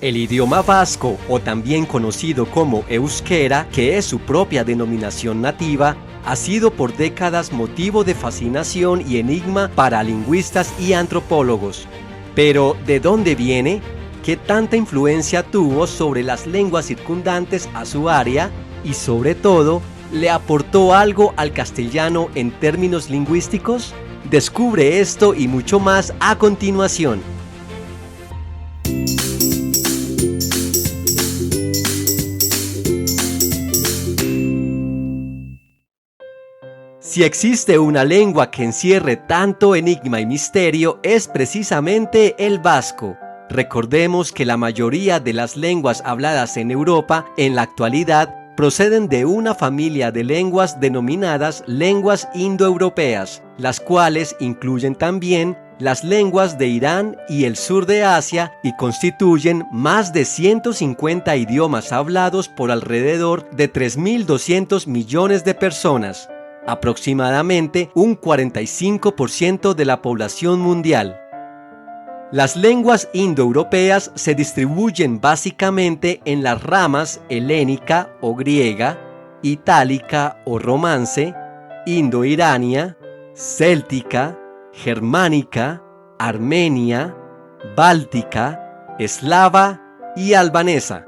El idioma vasco, o también conocido como euskera, que es su propia denominación nativa, ha sido por décadas motivo de fascinación y enigma para lingüistas y antropólogos. Pero, ¿de dónde viene? ¿Qué tanta influencia tuvo sobre las lenguas circundantes a su área? Y sobre todo, ¿le aportó algo al castellano en términos lingüísticos? Descubre esto y mucho más a continuación. Si existe una lengua que encierre tanto enigma y misterio, es precisamente el vasco. Recordemos que la mayoría de las lenguas habladas en Europa en la actualidad proceden de una familia de lenguas denominadas lenguas indoeuropeas, las cuales incluyen también las lenguas de Irán y el sur de Asia y constituyen más de 150 idiomas hablados por alrededor de 3.200 millones de personas, aproximadamente un 45% de la población mundial. Las lenguas indoeuropeas se distribuyen básicamente en las ramas helénica o griega, itálica o romance, indoirania, céltica, germánica, armenia, báltica, eslava y albanesa.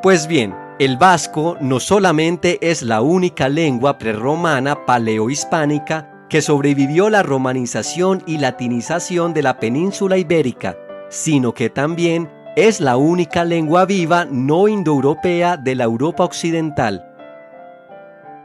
Pues bien, el vasco no solamente es la única lengua prerromana paleohispánica que sobrevivió la romanización y latinización de la península ibérica, sino que también es la única lengua viva no indoeuropea de la Europa occidental.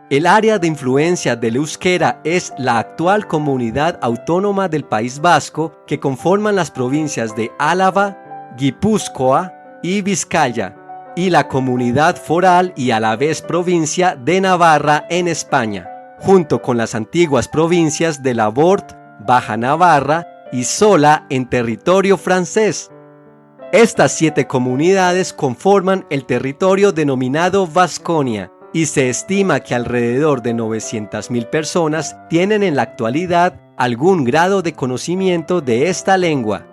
El área de influencia del euskera es la actual comunidad autónoma del País Vasco que conforman las provincias de Álava, Guipúzcoa y Vizcaya, y la comunidad foral y a la vez provincia de Navarra en España, junto con las antiguas provincias de Labort, Baja Navarra y Sola en territorio francés. Estas 7 comunidades conforman el territorio denominado Vasconia y se estima que alrededor de 900.000 personas tienen en la actualidad algún grado de conocimiento de esta lengua.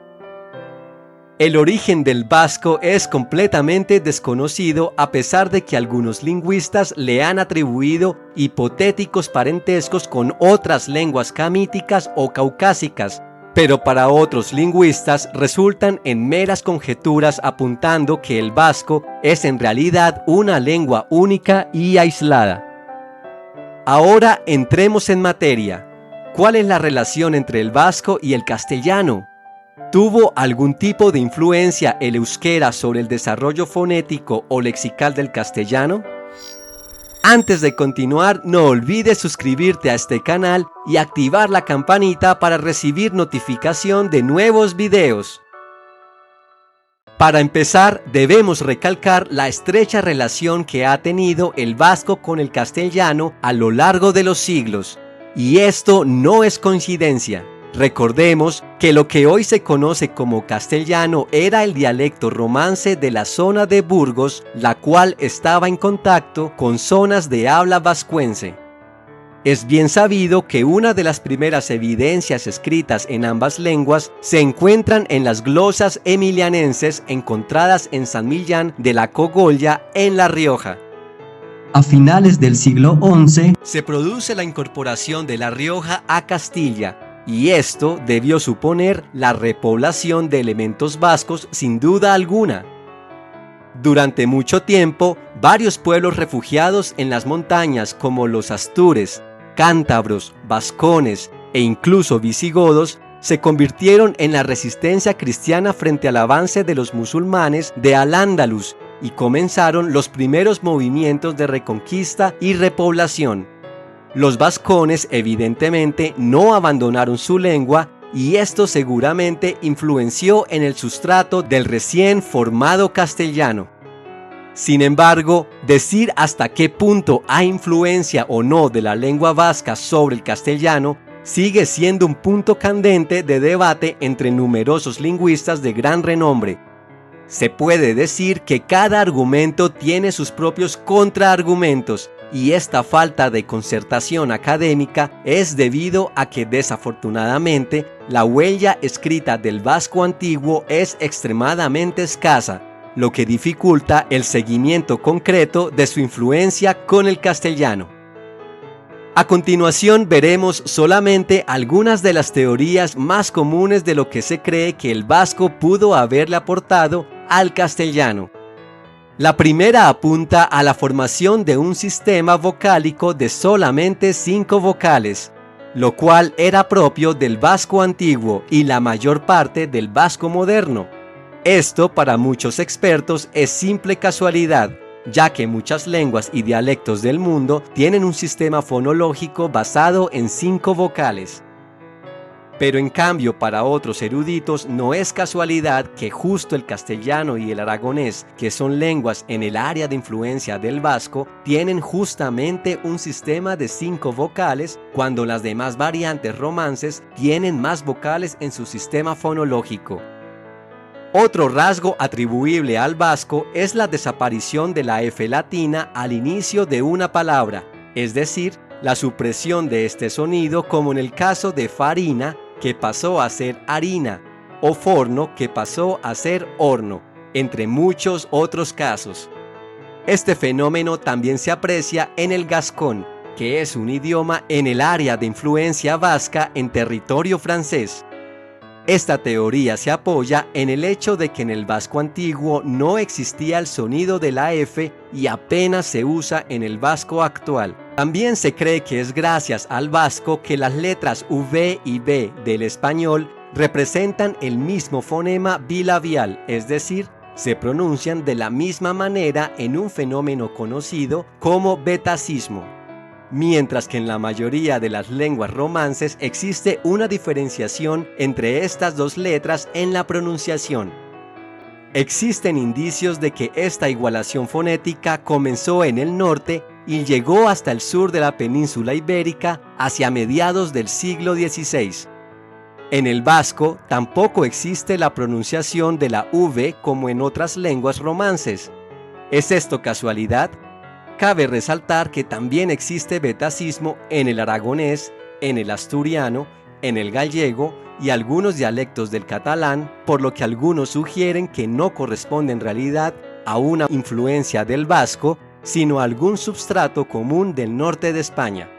El origen del vasco es completamente desconocido a pesar de que algunos lingüistas le han atribuido hipotéticos parentescos con otras lenguas camíticas o caucásicas, pero para otros lingüistas resultan en meras conjeturas apuntando que el vasco es en realidad una lengua única y aislada. Ahora entremos en materia. ¿Cuál es la relación entre el vasco y el castellano? ¿Tuvo algún tipo de influencia el euskera sobre el desarrollo fonético o lexical del castellano? Antes de continuar, no olvides suscribirte a este canal y activar la campanita para recibir notificación de nuevos videos. Para empezar, debemos recalcar la estrecha relación que ha tenido el vasco con el castellano a lo largo de los siglos. Y esto no es coincidencia. Recordemos que lo que hoy se conoce como castellano era el dialecto romance de la zona de Burgos, la cual estaba en contacto con zonas de habla vascuence. Es bien sabido que una de las primeras evidencias escritas en ambas lenguas se encuentran en las glosas emilianenses encontradas en San Millán de la Cogolla, en La Rioja. A finales del siglo XI se produce la incorporación de La Rioja a Castilla, y esto debió suponer la repoblación de elementos vascos sin duda alguna. Durante mucho tiempo, varios pueblos refugiados en las montañas como los astures, cántabros, vascones e incluso visigodos se convirtieron en la resistencia cristiana frente al avance de los musulmanes de Al-Ándalus y comenzaron los primeros movimientos de reconquista y repoblación. Los vascones evidentemente no abandonaron su lengua y esto seguramente influenció en el sustrato del recién formado castellano. Sin embargo, decir hasta qué punto hay influencia o no de la lengua vasca sobre el castellano sigue siendo un punto candente de debate entre numerosos lingüistas de gran renombre. Se puede decir que cada argumento tiene sus propios contraargumentos, y esta falta de concertación académica es debido a que desafortunadamente la huella escrita del vasco antiguo es extremadamente escasa, lo que dificulta el seguimiento concreto de su influencia con el castellano. A continuación veremos solamente algunas de las teorías más comunes de lo que se cree que el vasco pudo haberle aportado al castellano. La primera apunta a la formación de un sistema vocálico de solamente 5 vocales, lo cual era propio del vasco antiguo y la mayor parte del vasco moderno. Esto para muchos expertos es simple casualidad, ya que muchas lenguas y dialectos del mundo tienen un sistema fonológico basado en 5 vocales. Pero en cambio para otros eruditos no es casualidad que justo el castellano y el aragonés, que son lenguas en el área de influencia del vasco, tienen justamente un sistema de 5 vocales, cuando las demás variantes romances tienen más vocales en su sistema fonológico. Otro rasgo atribuible al vasco es la desaparición de la F latina al inicio de una palabra, es decir, la supresión de este sonido, como en el caso de farina, que pasó a ser harina, o forno, que pasó a ser horno, entre muchos otros casos. Este fenómeno también se aprecia en el gascón, que es un idioma en el área de influencia vasca en territorio francés. Esta teoría se apoya en el hecho de que en el vasco antiguo no existía el sonido de la F y apenas se usa en el vasco actual. También se cree que es gracias al vasco que las letras V y B del español representan el mismo fonema bilabial, es decir, se pronuncian de la misma manera en un fenómeno conocido como betacismo. Mientras que en la mayoría de las lenguas romances existe una diferenciación entre estas dos letras en la pronunciación. Existen indicios de que esta igualación fonética comenzó en el norte y llegó hasta el sur de la península ibérica hacia mediados del siglo XVI. En el vasco tampoco existe la pronunciación de la V como en otras lenguas romances. ¿Es esto casualidad? Cabe resaltar que también existe betacismo en el aragonés, en el asturiano, en el gallego y algunos dialectos del catalán, por lo que algunos sugieren que no corresponde en realidad a una influencia del vasco, sino a algún substrato común del norte de España.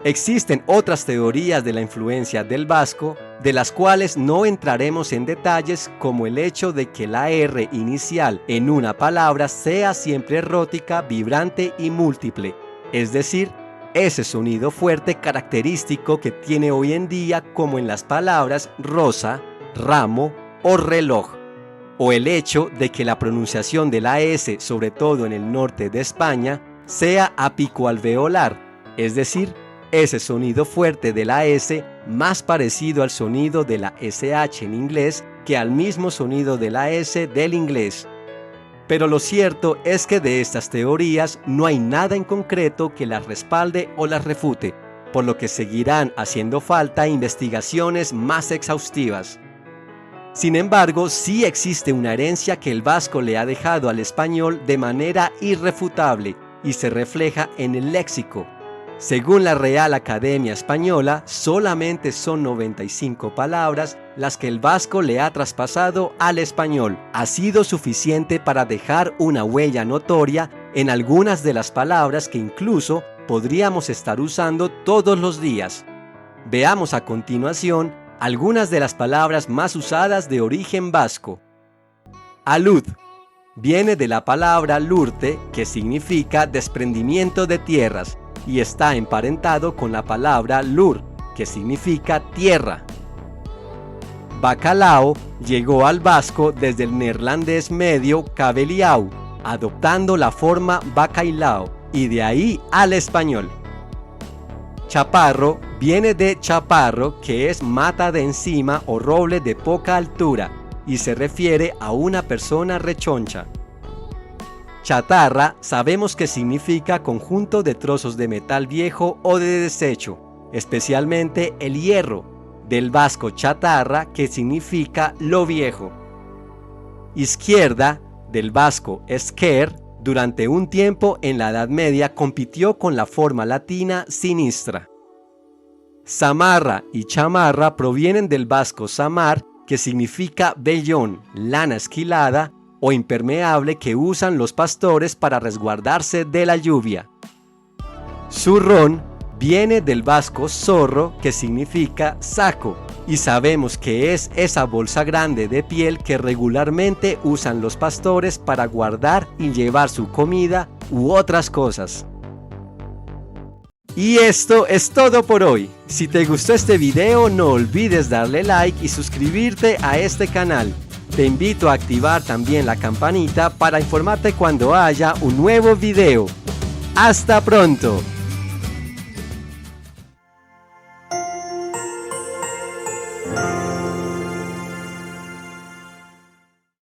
Existen otras teorías de la influencia del vasco, de las cuales no entraremos en detalles, como el hecho de que la R inicial en una palabra sea siempre rótica, vibrante y múltiple, es decir, ese sonido fuerte característico que tiene hoy en día, como en las palabras rosa, ramo o reloj, o el hecho de que la pronunciación de la S, sobre todo en el norte de España, sea apicoalveolar, es decir, ese sonido fuerte de la S más parecido al sonido de la SH en inglés que al mismo sonido de la S del inglés. Pero lo cierto es que de estas teorías no hay nada en concreto que las respalde o las refute, por lo que seguirán haciendo falta investigaciones más exhaustivas. Sin embargo, sí existe una herencia que el vasco le ha dejado al español de manera irrefutable y se refleja en el léxico. Según la Real Academia Española, solamente son 95 palabras las que el vasco le ha traspasado al español. Ha sido suficiente para dejar una huella notoria en algunas de las palabras que incluso podríamos estar usando todos los días. Veamos a continuación algunas de las palabras más usadas de origen vasco. Alud viene de la palabra lurte, que significa desprendimiento de tierras, y está emparentado con la palabra lur, que significa tierra. Bacalao llegó al vasco desde el neerlandés medio cabeliau, adoptando la forma bacailao, y de ahí al español. Chaparro viene de chaparro, que es mata de encima o roble de poca altura, y se refiere a una persona rechoncha. Chatarra sabemos que significa conjunto de trozos de metal viejo o de desecho, especialmente el hierro, del vasco chatarra, que significa lo viejo. Izquierda, del vasco esquer, durante un tiempo en la Edad Media compitió con la forma latina sinistra. Samarra y chamarra provienen del vasco samar, que significa vellón, lana esquilada o impermeable que usan los pastores para resguardarse de la lluvia. Zurrón viene del vasco zorro, que significa saco, y sabemos que es esa bolsa grande de piel que regularmente usan los pastores para guardar y llevar su comida u otras cosas. Y esto es todo por hoy. Si te gustó este video, no olvides darle like y suscribirte a este canal. Te invito a activar también la campanita para informarte cuando haya un nuevo video. ¡Hasta pronto!